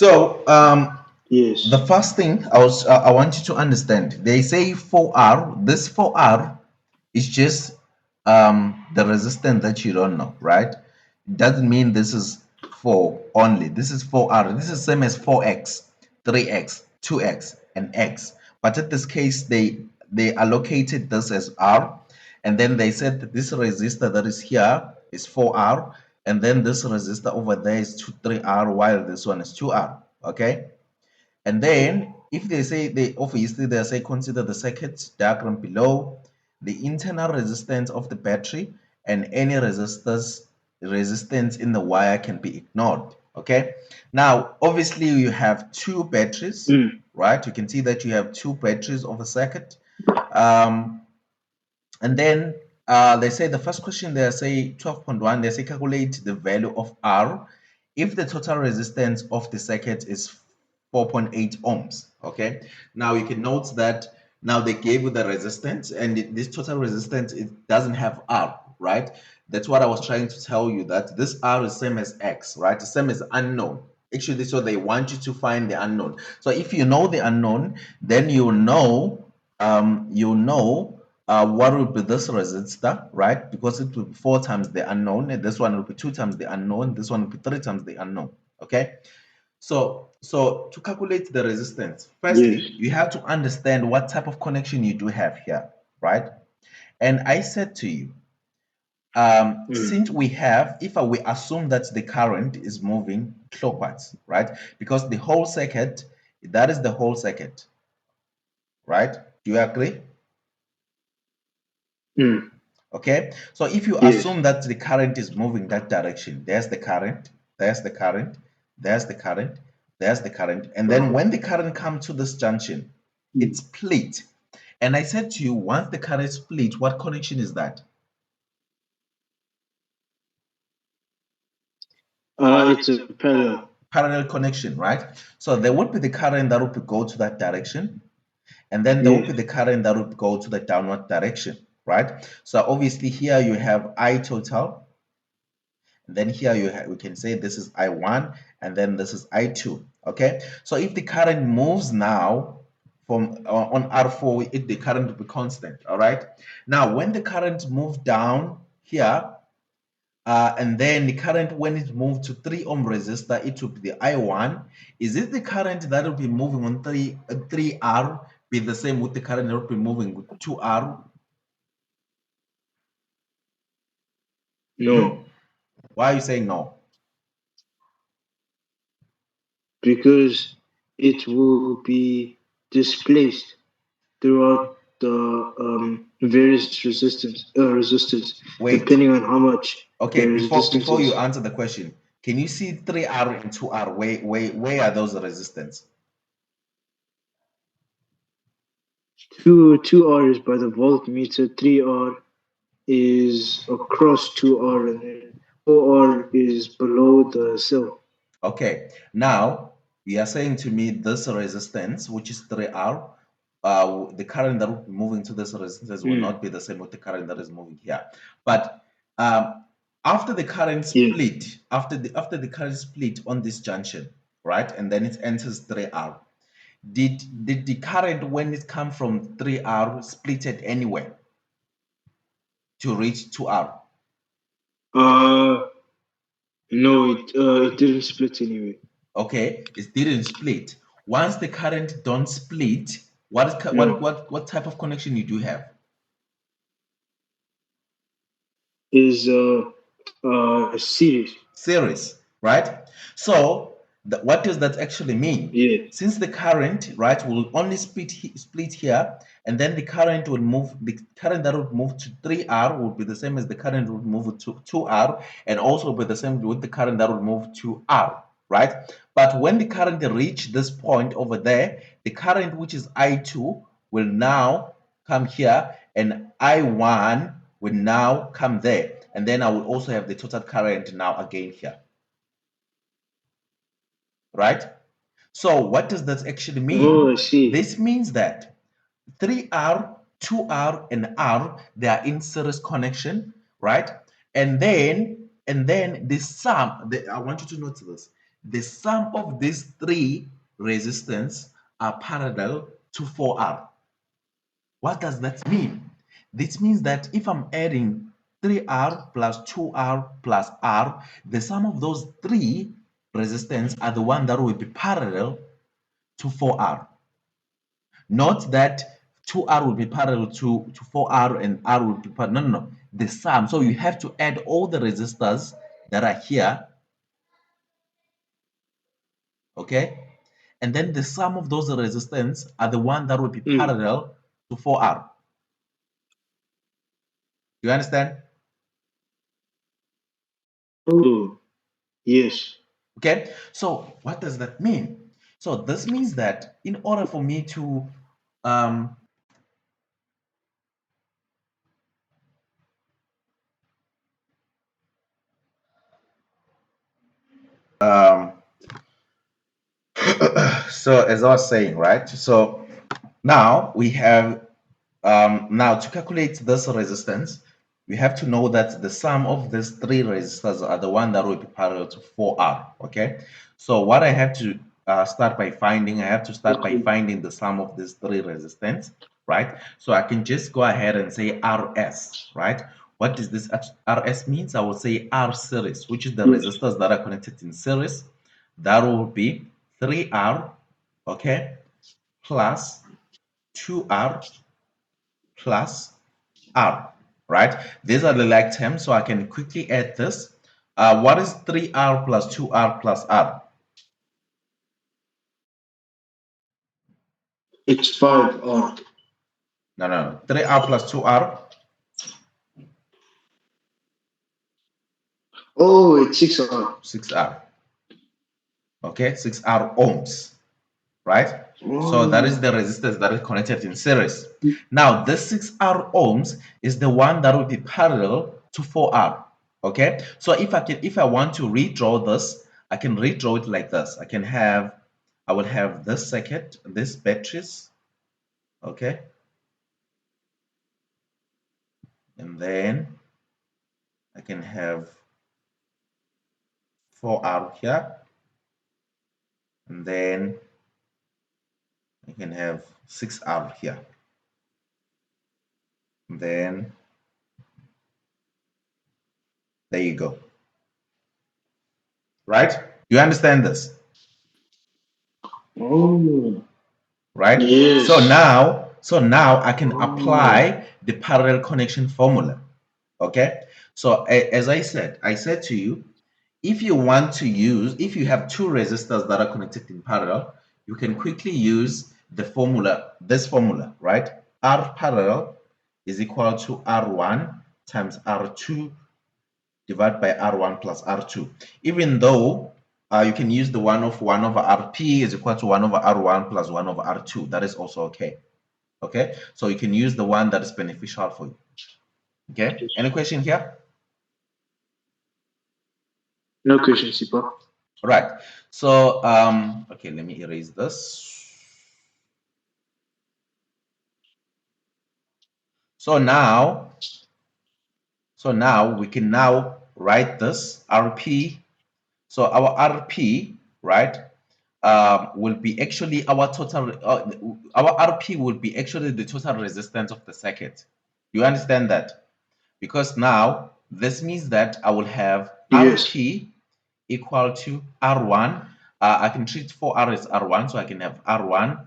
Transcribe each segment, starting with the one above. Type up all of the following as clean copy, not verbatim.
So Yes. the first thing I want you to understand, they say 4R. This 4R is just the resistance that you don't know, right? It doesn't mean this is 4 only. This is 4R. This is same as 4X, 3X, 2X, and X. But in this case, they allocated this as R, and then they said that this resistor that is here is 4R, and then this resistor over there is 3R, while this one is 2R. Okay. And then if they say they obviously they say consider the circuit diagram below, the internal resistance of the battery and any resistance in the wire can be ignored. Okay. Now obviously you have two batteries, Mm. right? You can see that you have two batteries of a circuit. Um, and then they say the first question they say 12.1, they say calculate the value of R if the total resistance of the circuit is 4.8 ohms. Okay. Now you can note that now they gave you the resistance, and this total resistance, it doesn't have R, right? That's what I was trying to tell you, that this R is same as X, right? The same as unknown. Actually, so they want you to find the unknown. So if you know the unknown, then you know what will be this resistor, right? Because it will be 4 times the unknown, and this one will be 2 times the unknown, this one will be 3 times the unknown. Okay. So to calculate the resistance, Yes. firstly, you have to understand what type of connection you do have here, right? And I said to you, Mm. since we have, if we assume that the current is moving clockwise, right? Because the whole circuit, that is the whole circuit, right? Do you agree? Mm. Okay. So if you Yes. assume that the current is moving that direction, there's the current, there's the current, there's the current, there's the current. And then when the current comes to this junction, Mm. it's split. And I said to you, once the current split, what connection is that? It's a parallel. Parallel connection, right? So there would be the current that would go to that direction, and then there would Yes. be the current that would go to the downward direction, right? So obviously here you have I total, and then here we can say this is I1, and then this is I2. Okay. So if the current moves now from on R4, the current will be constant. All right. Now when the current moved down here, and then the current, when it moved to 3 ohm resistor, it will be the I1. Is it the current that will be moving on 3R be the same with the current that will be moving with 2R? No, Why are you saying no? because it will be displaced throughout the various resistors, Wait. depending on how much the Okay, resistance before you is. answer the question, can you see 3R and 2R? Where are those resistance? Two R is by the voltmeter, 3R is across 2R, and then 4R is below the cell. Okay, now you are saying to me this resistance, which is 3R, the current that will be moving to this resistance will Mm. not be the same with the current that is moving here. But um, after the current Yeah. split, after the current split on this junction, right, and then it enters 3R, did the current, when it come from 3R, split it anywhere to reach 2R? Uh, no, it didn't split anyway. Okay, it didn't split. Once the current don't split, No, what type of connection you do have? is series. Series, right? So what does that actually mean? Yeah. Since the current, right, will only split here, and then the current that would move to 3R would be the same as the current would move to 2R, and also be the same with the current that would move to R, right? But when the current reach this point over there, the current, which is I2, will now come here, and I1 will now come there. And then I will also have the total current now again here, right? So what does that actually Oh, mean? I see. This means that 3R, 2R, and R, they are in series connection, right? And then the sum, I want you to note this. the sum of these three resistance are parallel to 4R. What does that mean? This means that if I'm adding 3R plus 2R plus R, the sum of those three resistance are the one that will be parallel to 4R. Not that 2R will be parallel to 4R and R will be parallel. No. The sum. So you have to add all the resistors that are here. Okay? And then the sum of those resistance are the one that will be parallel to 4R. You understand? Oh, yes. Okay, so what does that mean? So this means that in order for me to um, um, so as I was saying, right? So now we have now to calculate this resistance, we have to know that the sum of these three resistors are the one that will be parallel to 4R. Okay, so what I have to start by finding, I have to start by finding the sum of these three resistance, right? So I can just go ahead and say RS, right? What does this RS means? I will say R series, which is the resistors that are connected in series. That will be 3R, okay, plus 2R plus R, right? These are the like terms, so I can quickly add this. What is 3R plus 2R plus R? It's 5R. No. 3R plus 2R. Oh, it's 6R. 6R. Okay, 6R ohms, right? So that is Oh, the resistance that is connected in series. Now, this 6R ohms is the one that will be parallel to 4R. Okay, so if I want to redraw this, I can redraw it like this. I will have this circuit, this batteries, okay, and then I can have 4R here, and then I can have 6R here, and then there you go, right? Do you understand this? oh, Right? yes. So now I can Oh, apply the parallel connection formula. Okay? So as I said to you, if you want to use, if you have two resistors that are connected in parallel, you can quickly use the formula, this formula, right? R parallel is equal to R1 times R2 divided by R1 plus R2. Even though you can use the 1 over RP is equal to 1 over R1 plus 1 over R2. That is also okay. Okay, so you can use the one that is beneficial for you. Okay, any question here? no question, Sipa. All right, so okay, let me erase this. So now we can now write this RP. So our RP, right, will be actually our total, our RP will be actually the total resistance of the circuit. You understand that? Because now this means that I will have Yes. RP equal to R1. I can treat 4R as R1, so I can have R1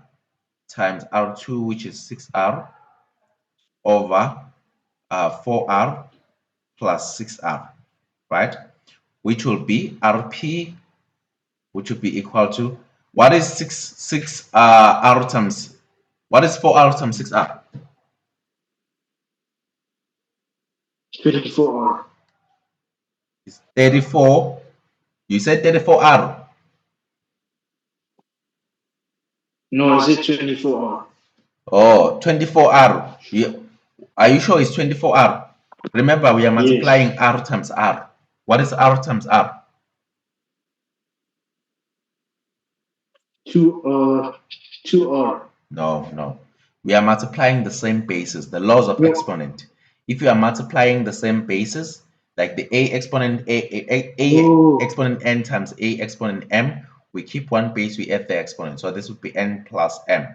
times R2, which is 6R, over 4R plus 6R, right? Which will be RP, which will be equal to, what is 6 R times, what is 4R times 6R? 24R. It's 34. You said 34R. No, I said 24R. Oh, 24R. Are you sure it's 24R? Remember, we are Yes. multiplying R times R. What is R times R? 2R. No. We are multiplying the same bases, the laws of No, exponent. If you are multiplying the same bases, like the a exponent a Oh, exponent n times a exponent m. We keep one base, we add the exponent. So this would be n plus m.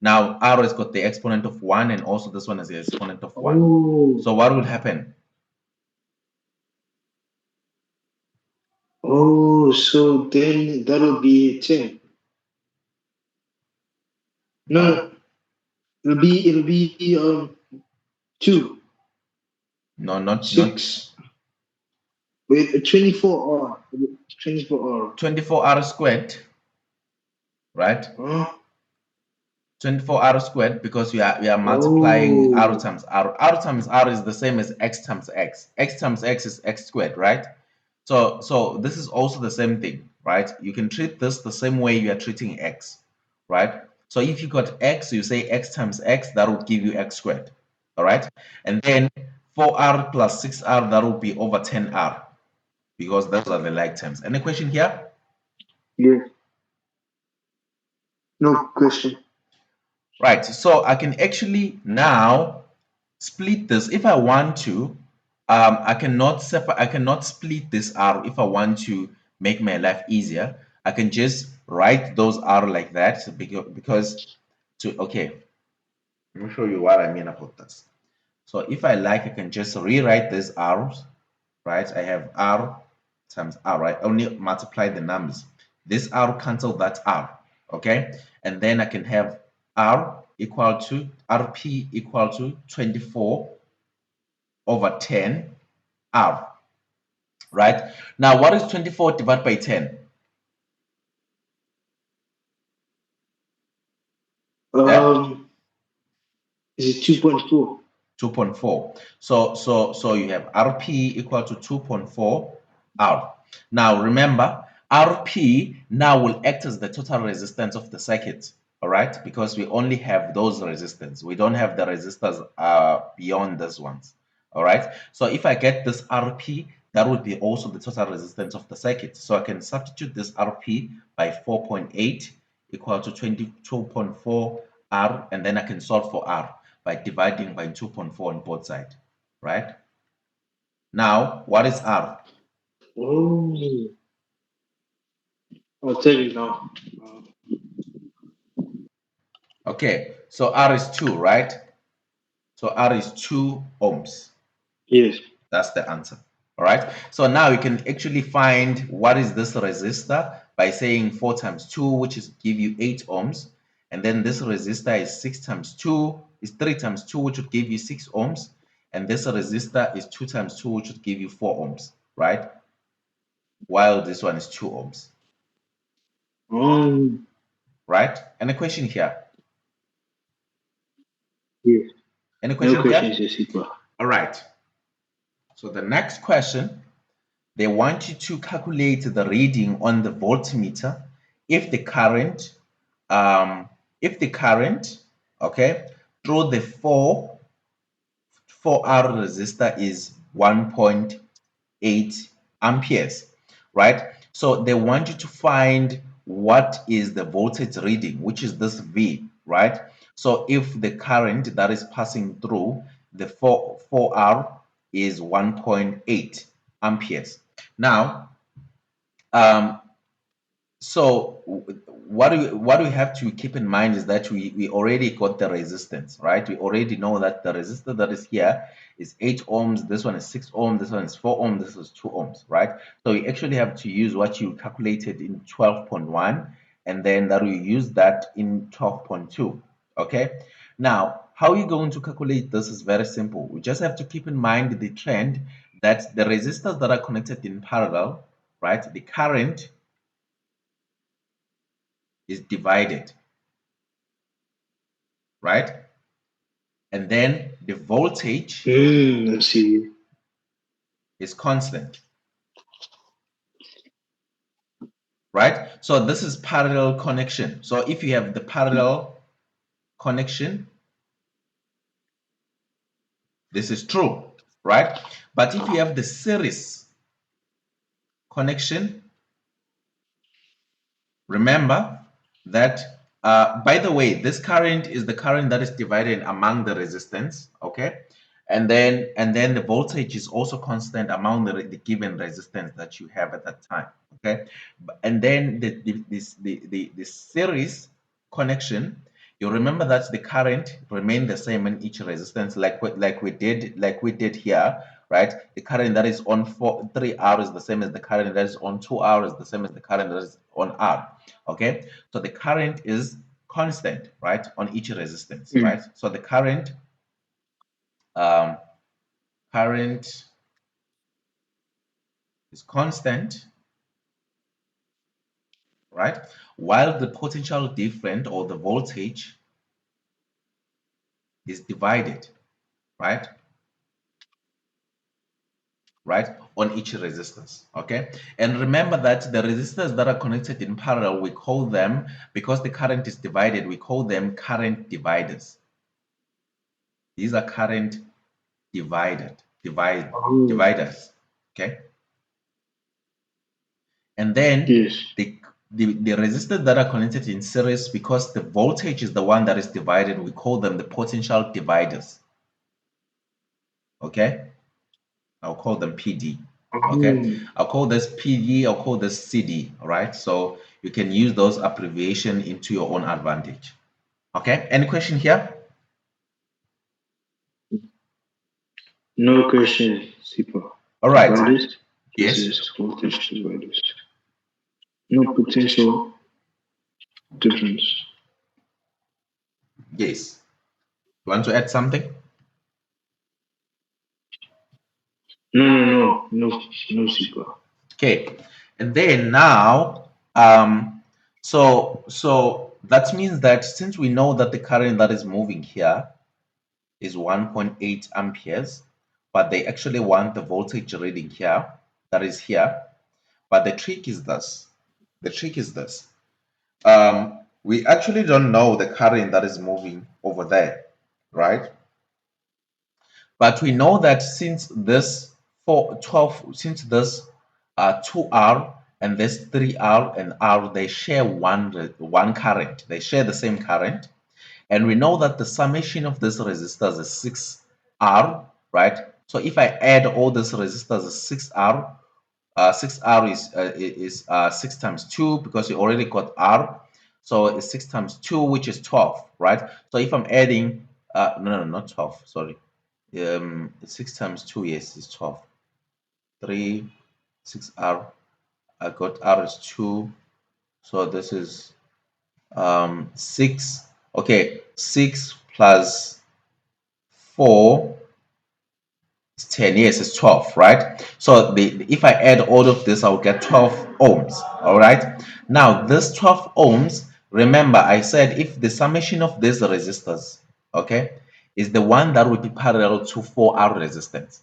Now r has got the exponent of 1, and also this one is the exponent of 1. oh, So what will happen? oh. So then that'll be 10. No, Huh? no. It'll be 2, No, not 6. Wait, 24 R. 24 R. 24r squared, right? Huh? 24r squared, because we are multiplying r Oh, times r. R times r is the same as x times x. X times x is x squared, right? So this is also the same thing, right? You can treat this the same way you are treating x, right? So if you got x, you say x times x, that would give you x squared, all right? And then 4r plus 6r, that would be over 10r, because those are the like terms. Any question here? yeah. No question. Right, so I can actually now split this if I want to. I cannot split this r. If I want to make my life easier, I can just write those r like that, because to okay, let me show you what I mean about this. So if I like, I can just rewrite these r's, right? I have r times r, right? Only multiply the numbers. This r cancel that r, okay? And then I can have r equal to rp equal to 24 over 10 r, right? Now, what is 24 divided by 10? Yeah, Um, is it 2.4? 2.4. So you have rp equal to 2.4 r. Now remember, rp now will act as the total resistance of the circuit, all right? Because we only have those resistance. We don't have the resistors beyond these ones, all right? So if I get this rp, that would be also the total resistance of the circuit. So I can substitute this rp by 4.8 equal to 22.4 r, and then I can solve for r by dividing by 2.4 on both sides, right? Now, what is r? Oh, I'll tell you now. Okay, so r is 2, right? So r is 2 ohms. Yes. That's the answer. All right. So now you can actually find what is this resistor by saying 4 times 2, which is give you 8 ohms. And then this resistor is 6 times 2, is 3 times 2, which would give you 6 ohms. And this resistor is 2 times 2, which would give you 4 ohms, right? While this one is 2 ohms, Um, right? Any question here? yes. Any No question questions, here? Jessica. All right. So the next question, they want you to calculate the reading on the voltmeter if the current, um, okay, through the 4R resistor is 1.8 amperes, right? So they want you to find what is the voltage reading, which is this V, right? So if the current that is passing through the 4R is 1.8 amperes. Now, um, so what we have to keep in mind is that we already got the resistance, right? We already know that the resistor that is here is 8 ohms, this one is 6 ohms, this one is 4 ohms, this is 2 ohms, right? So we actually have to use what you calculated in 12.1, and then that we use that in 12.2. Okay, now how are you going to calculate this is very simple. We just have to keep in mind the trend that the resistors that are connected in parallel, right, the current is divided, right? And then the voltage I see. is constant, right? So this is parallel connection. So if you have the parallel connection, this is true, right? But if you have the series connection, remember that, by the way, this current is the current that is divided among the resistance, okay? and then the voltage is also constant among the given resistance that you have at that time. Okay, and then the series connection, you remember that the current remain the same in each resistance, like we did here, right? The current that is on 3R is the same as the current that is on 2R is the same as the current that is on R. Okay, so the current is constant, right, on each resistance, Mm. right? So the um, current is constant, right? While the potential different or the voltage is divided, right? Right, on each resistance. Okay, and remember that the resistors that are connected in parallel, we call them, because the current is divided, we call them current dividers. These are current dividers. Okay, and then Yes. the resistors that are connected in series, because the voltage is the one that is divided, we call them the potential dividers. Okay, I'll call them PD. Okay, I'll call this PD, I'll call this CD. All right, so you can use those abbreviation into your own advantage. Okay, any question here? No question, Sipa. All right. Divided. This Yes. is voltage divided. No potential difference. Yes. You want to add something? No, Sipa. Okay, and then now, so that means that since we know that the current that is moving here is 1.8 amperes, but they actually want the voltage reading here, that is here. But the trick is this. The trick is this. We actually don't know the current that is moving over there, right? But we know that since this 412, since this 2R and this 3R and R, they share one current. They share the same current. And we know that the summation of these resistors is 6R, right? So if I add all these resistors is 6R, 6R is 6 times 2, because you already got R. So it's 6 times 2, which is 12, right? So if I'm adding, no, not 12, sorry. 6 times 2, yes, is 12. 3, 6R. I got R is 2. So this is 6. Okay, 6 plus 4 is 10. Yes, it's 12, right? So if I add all of this, I'll get 12 ohms. All right. Now, this 12 ohms, remember, I said if the summation of these resistors, okay, is the one that will be parallel to 4R resistance.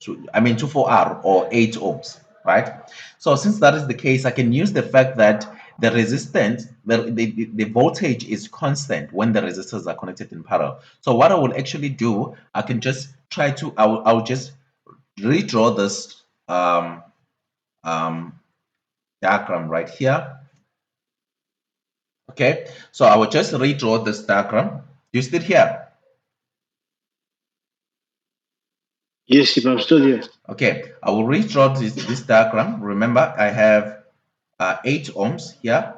To 4R or 8 ohms, right? So since that is the case, I can use the fact that the resistance, the voltage is constant when the resistors are connected in parallel. So what I will actually do, I can just I'll just redraw this diagram right here. Okay, so I will just redraw this diagram. Do you still here? Yes, Sipa, I'm still here. Okay, I will redraw this diagram. Remember, I have 8 ohms here,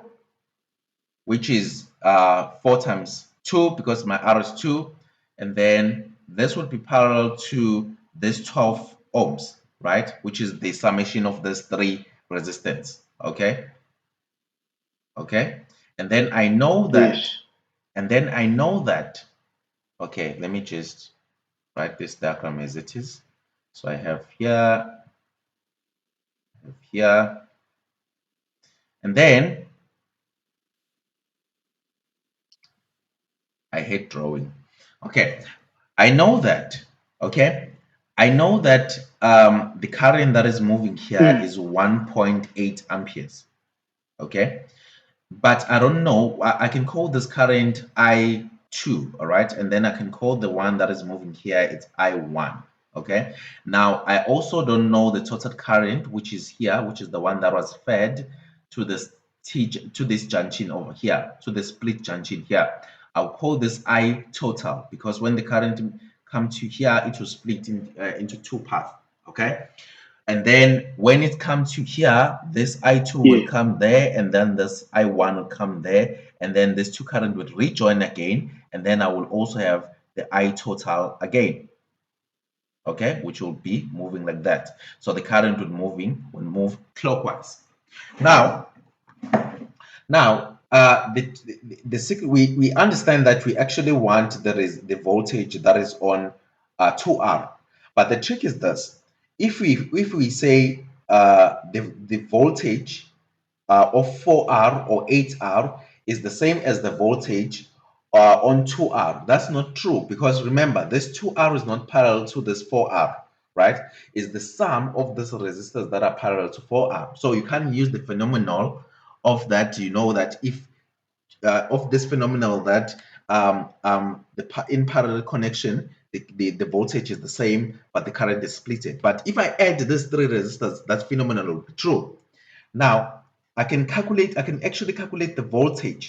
which is 4 times 2, because my R is 2. And then this would be parallel to this 12 ohms, right? Which is the summation of these 3 resistance. Okay. Okay. And then I know that. Yes. And then I know that. Okay, let me just write this diagram as it is. So I have here, and then I hate drawing. Okay, I know that. Okay, I know that the current that is moving here is 1.8 amperes. Okay, but I don't know. I can call this current I2, all right, and then I can call the one that is moving here, it's I1. Okay, now I also don't know the total current, which is here, which is the one that was fed to this junction over here, to the split junction here. I'll call this I total, because when the current come to here, it will split into two paths. Okay. And then when it comes to here, this I2 will Yeah. come there, and then this I1 will come there, and then this two current would rejoin again, and then I will also have the I total again. Okay, which will be moving like that. So the current will move clockwise. Now, we understand that we actually want the voltage that is on 2R, but the trick is this: if we say the voltage of 4R or 8R is the same as the voltage on 2R. That's not true, because remember, this 2R is not parallel to this 4R, right? It's the sum of these resistors that are parallel to 4R. So you can use the phenomenon of that. You know that if of this phenomenon that in parallel connection, the voltage is the same, but the current is splitted. But if I add these three resistors, that phenomenon will be true. Now, I can actually calculate the voltage,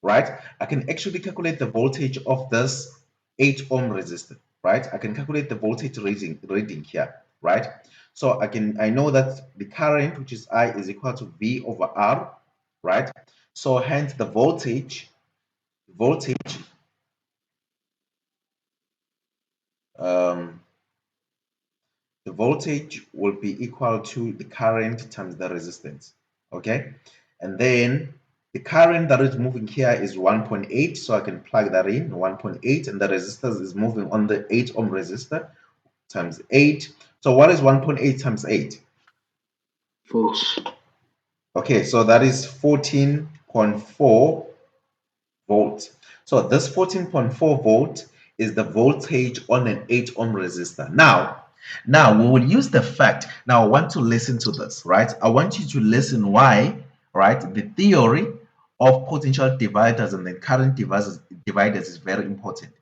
right? I can actually calculate the voltage of this 8 ohm resistor, right? I can calculate the voltage reading here, right? So I know that the current, which is I, is equal to V over R, right? So hence the voltage um, the voltage will be equal to the current times the resistance. Okay, and then the current that is moving here is 1.8, so I can plug that in 1.8, and the resistance is moving on the 8 ohm resistor times 8. So what is 1.8 times 8? False. Okay, so that is 14.4 volts. So this 14.4 volt is the voltage on an 8 ohm resistor. Now we will use the fact. Now I want to listen to this, right? I want you to listen why, right? The theory of potential dividers and the current dividers is very important.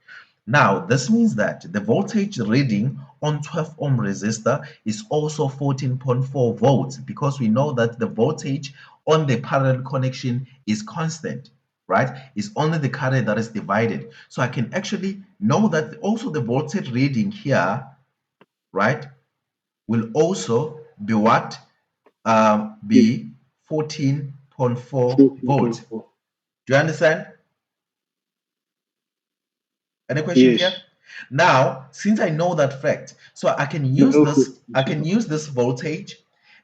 Now, this means that the voltage reading on 12 ohm resistor is also 14.4 volts, because we know that the voltage on the parallel connection is constant, right? It's only the current that is divided. So I can actually know that also the voltage reading here, right, will also be what? Yeah. Be 14.4 volts. 14.4. Do you understand? Any question Yes. here? Now, since I know that fact, so I can use No this, question. I can use this voltage,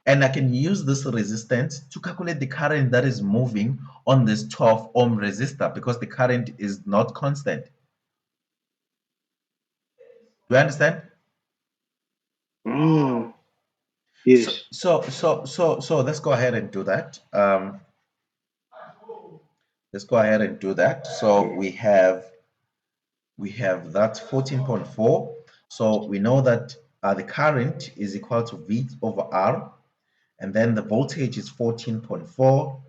and I can use this resistance to calculate the current that is moving on this 12 ohm resistor, because the current is not constant. Do you understand? Oh, So yes. let's go ahead and do that. Let's go ahead and do that. So we have that 14.4. So we know that the current is equal to V over R, and then the voltage is 14.4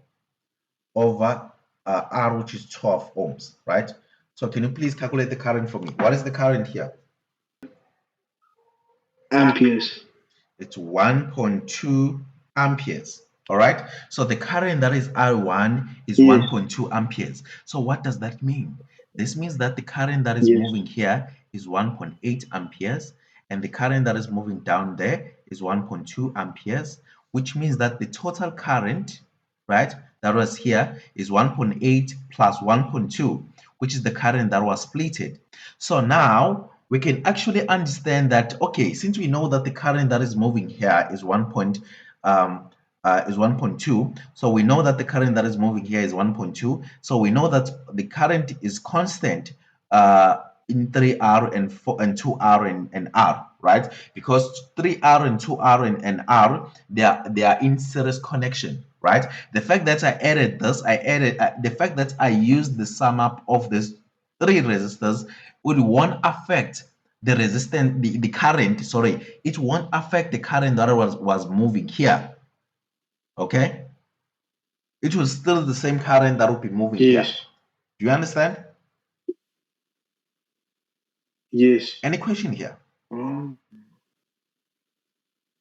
over R, which is 12 ohms, right? So can you please calculate the current for me? What is the current here? Amperes. It's 1.2 amperes. All right. So the current that is I1 is Yes. 1.2 amperes. So what does that mean? This means that the current that is Yes. moving here is 1.8 amperes, and the current that is moving down there is 1.2 amperes, which means that the total current, right, that was here is 1.8 plus 1.2, which is the current that was splitted. So now we can actually understand that, okay, since we know that the current that is moving here is 1.2, so we know that the current that is moving here is 1.2, so we know that the current is constant in 3R and 4 and 2R and R, right? Because 3R and 2R and R, they are in series connection, right? The fact that I added this, the fact that I used the sum up of these three resistors, it won't affect the resistance, the current, sorry, it won't affect the current that was moving here. Okay, it was still the same current that will be moving here. Yes. Do you understand? Yes. Any question here? Oh,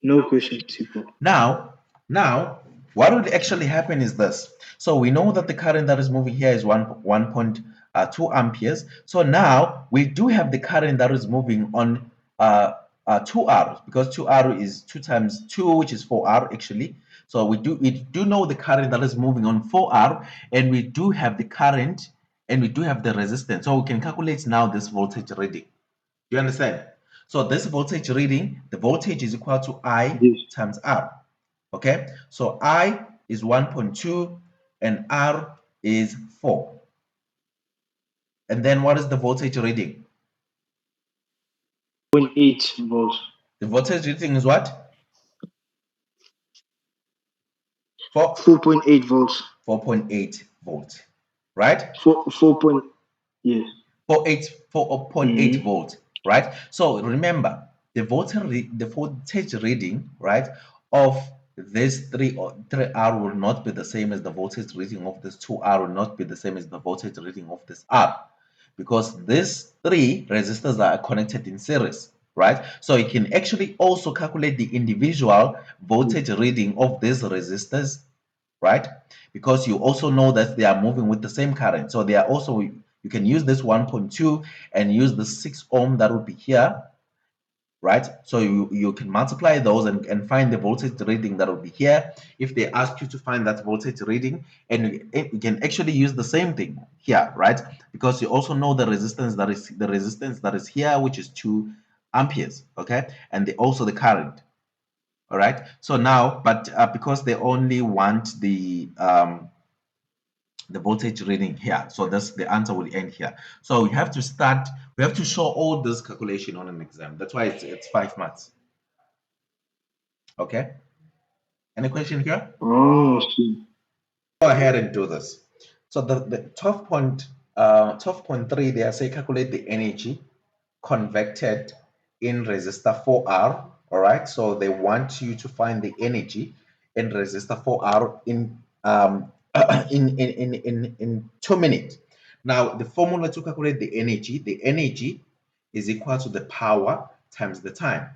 no question, Tipo. Now, what would actually happen is this. So we know that the current that is moving here is 1.2 amperes. So now we do have the current that is moving on 2R, because 2R is 2 times 2, which is 4R actually. So we do know the current that is moving on 4R, and we do have the current, and we do have the resistance. So we can calculate now this voltage reading. Do you understand? So this voltage reading, the voltage is equal to I Yes. times R. Okay, so I is 1.2 and R is 4. And then what is the voltage reading? 0.8 volts. The voltage reading is what? 4, 4.8 volts. 4.8 volts, right? 4 point. Yes. 4.8 Mm-hmm. volts, right? So remember, the voltage reading, right, of this 3R will not be the same as the voltage reading of this 2R, will not be the same as the voltage reading of this R, because these three resistors are connected in series, right? So you can actually also calculate the individual voltage reading of these resistors, right? Because you also know that they are moving with the same current. So they are also, you can use this 1.2 and use the 6 ohm that would be here, right? So you can multiply those and find the voltage reading that will be here. If they ask you to find that voltage reading, and you can actually use the same thing here, right? Because you also know the resistance that is here, which is 2 amperes, okay? And also the current. All right. So now, but because they only want the voltage reading here, so that's the answer will end here. So we have to start. We have to show all this calculation on an exam. That's why it's 5 months. Okay. Any question here? Oh, I see. Go ahead and do this. So the 12.3, they are say calculate the energy converted in resistor 4R. All right. So they want you to find the energy in resistor 4R in 2 minutes. Now the formula to calculate the energy is equal to the power times the time.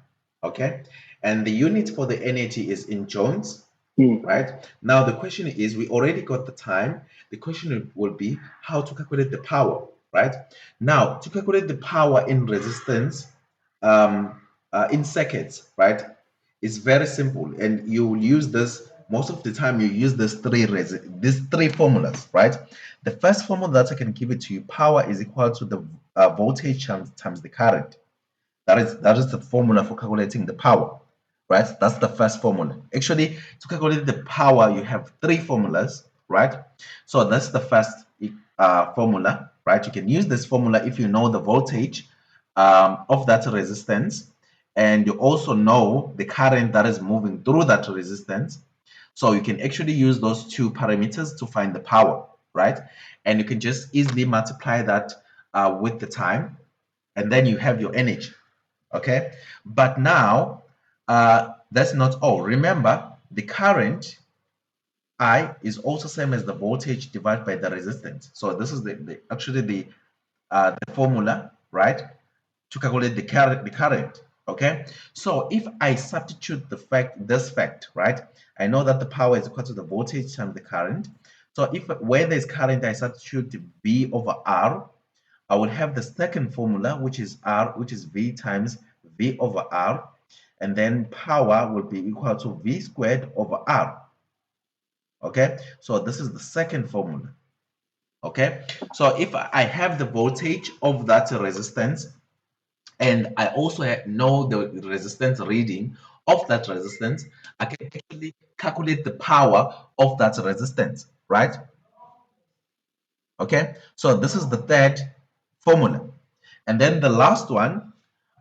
Okay. And the unit for the energy is in joules, Mm. right? Now the question is, we already got the time. The question will be how to calculate the power, right? Now to calculate the power in resistance in seconds, right? It's very simple, and you will use this most of the time. You use these three formulas, right? The first formula that I can give it to you: power is equal to the voltage times the current. That is the formula for calculating the power, right? That's the first formula. Actually, to calculate the power, you have three formulas, right? So that's the first formula, right? You can use this formula if you know the voltage of that resistance, and you also know the current that is moving through that resistance. So you can actually use those two parameters to find the power, right? And you can just easily multiply that with the time, and then you have your energy. Okay, but now that's not all. Remember, the current I is also same as the voltage divided by the resistance. So this is actually the formula, right, to calculate the current. Okay, so if I substitute this fact, right, I know that the power is equal to the voltage times the current. So if where there's current, I substitute V over R. I would have the second formula, which is R, which is V times V over R, and then power will be equal to V squared over R. Okay, so this is the second formula. Okay, so if I have the voltage of that resistance, and I also know the resistance reading of that resistance, I can actually calculate the power of that resistance, right? Okay, so this is the third formula. And then the last one,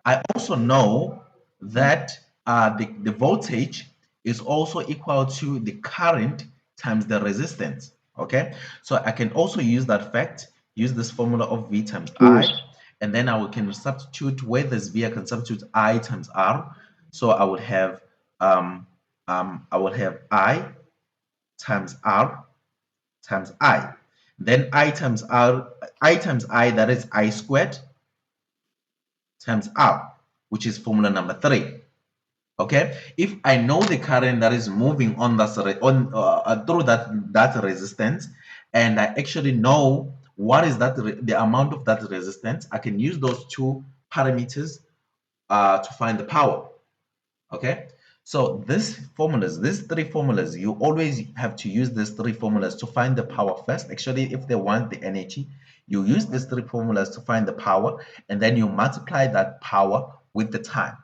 I also know that the voltage is also equal to the current times the resistance. Okay, so I can also use that fact, use this formula of V times Yes. I, and then can substitute where there's V, I can substitute I times R. So I will have I times R times I. Then I times I, that is I squared times R, which is formula number 3. Okay, if I know the current that is moving on through that resistance, and I actually know what is the amount of that resistance, I can use those two parameters to find the power. Okay, so these three formulas, you always have to use these three formulas to find the power first. Actually, if they want the energy, you use these three formulas to find the power, and then you multiply that power with the time.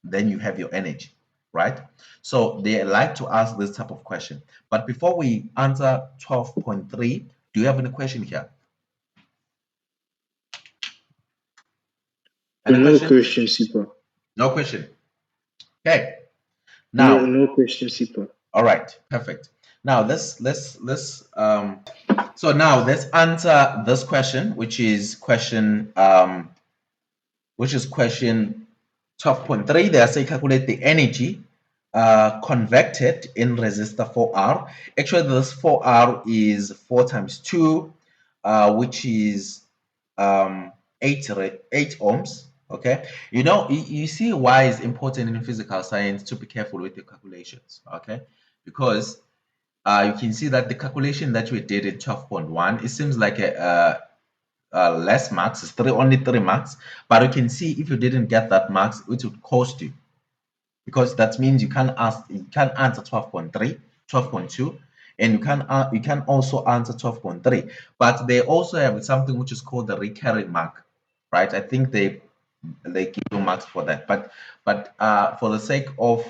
Then you have your energy, right? So they like to ask this type of question. But before we answer 12.3, do you have any question here? Any No question? question, Sipa. No question. Okay. No, Now, no question, Sipa. all right, perfect. Now let's so now let's answer this question, which is question 12.3. They are saying calculate the energy converted in resistor 4R. Actually, this 4R is 4 times 2, which is 8 ohms. Okay, you see why it's important in physical science to be careful with your calculations. Okay, because you can see that the calculation that we did in 12.1, it seems like less marks. It's only 3 marks, but you can see if you didn't get that marks, it would cost you, because that means you can't answer 12.3, 12.2, and you can also answer 12.3. But they also have something which is called the recurring mark, right? I think they give you marks for that, but for the sake of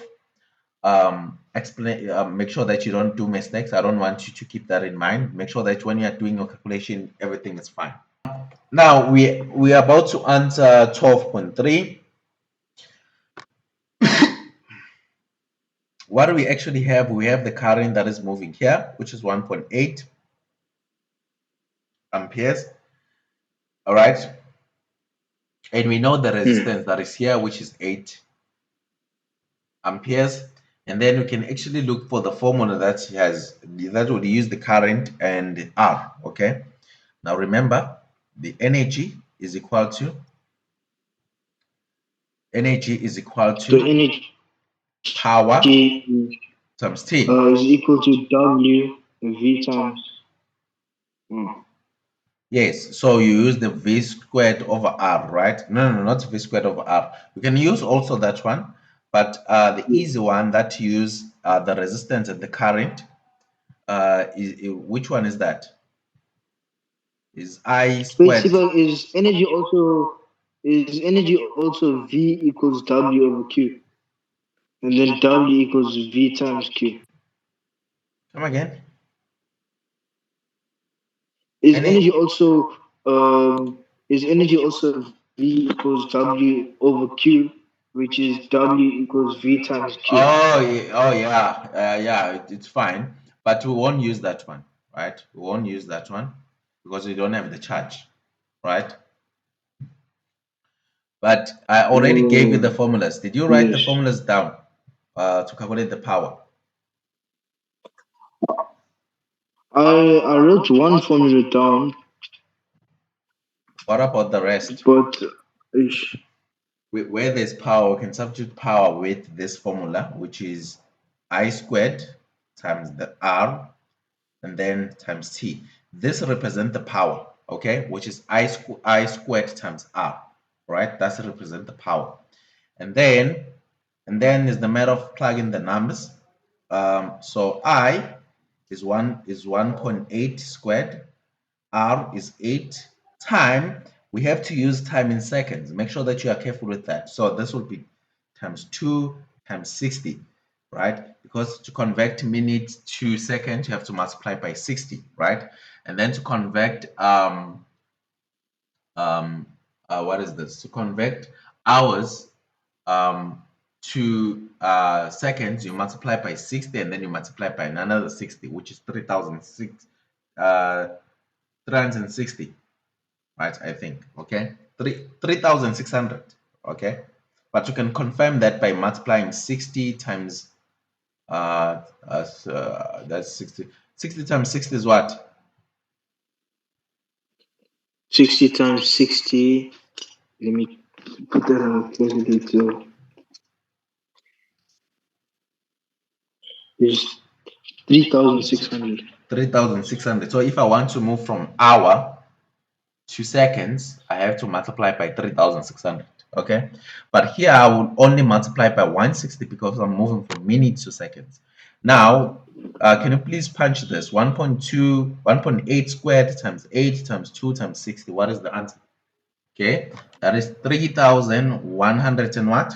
explain make sure that you don't do mistakes. I don't want you to keep that in mind. Make sure that when you are doing your calculation, everything is fine. Now we are about to answer 12.3. What do we actually have? We have the current that is moving here, which is 1.8 amperes. All right, and we know the resistance that is here, which is 8 amperes. And then we can actually look for the formula that would use the current and R. Okay, now remember, the energy is equal So to energy power times T. is equal to W V times. Yes, so you use the V squared over R, right? No, not V squared over R. You can use also that one, but the easy one that use the resistance and the current, which one is that? Is I Wait, squared. Sipa, is energy also V equals W over Q, and then W equals V times Q. Come again? Is Any? energy also um is energy also V equals W over Q, which is W equals V times Q. Oh yeah, it's fine, but we won't use that one, right? We won't use that one because we don't have the charge, right? But I already gave you the Oh, formulas. Did you write the yes. formulas down to calculate the power? I wrote one formula down, What about the rest? but ish, Where there's power, we can substitute power with this formula, which is I squared times the R and then times T. This represents the power, okay, which is I squared times R, right? That's represent the power. And then is the matter of plugging the numbers. So I is 1.8 squared, R is 8, time, we have to use time in seconds. Make sure that you are careful with that. So this will be times 2 times 60, right? Because to convert minutes to seconds, you have to multiply by 60, right? And then to convert what is this? To convert hours to seconds, you multiply by 60, and then you multiply by another 60, which is 360, right? I think, okay, 3,600, okay. But you can confirm that by multiplying 60 times that's 60. 60 times 60 is what? 60 times 60. Let me put that on a calculator. is 3,600. 3,600. So if I want to move from hour to seconds, I have to multiply by 3,600. Okay, but here I will only multiply by 160 because I'm moving from minutes to seconds. Now, can you please punch this? 1.2, 1.8 squared times 8 times 2 times 60. What is the answer? Okay, that is 3,100 and what?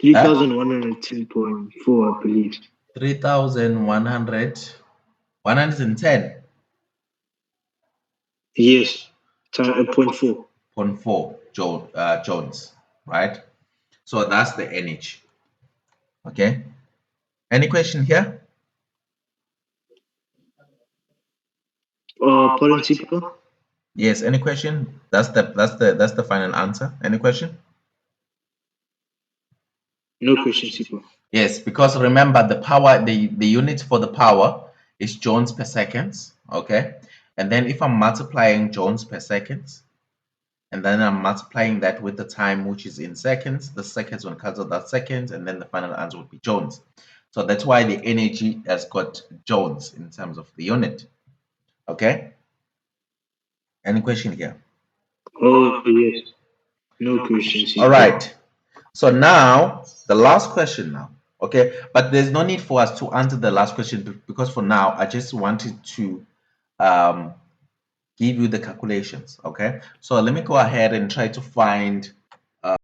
3,110.4, I believe. 3,100, 110. Yes, 0.4. 0.4 Jones, right? So that's the energy. Okay. Any question here? Pardon, Sipa? Yes. Any question? That's the final answer. Any question? No question, Sipa. Yes, because remember the power, the unit for the power is joules per seconds. Okay. And then if I'm multiplying joules per seconds, and then I'm multiplying that with the time, which is in seconds, the seconds will cancel that seconds, and then the final answer would be joules. So that's why the energy has got joules in terms of the unit. Okay. Any question here? Oh, yes. No question, All Sipa. right. So now the last question now. Okay, but there's no need for us to answer the last question because for now I just wanted to give you the calculations. Okay, so let me go ahead and try to find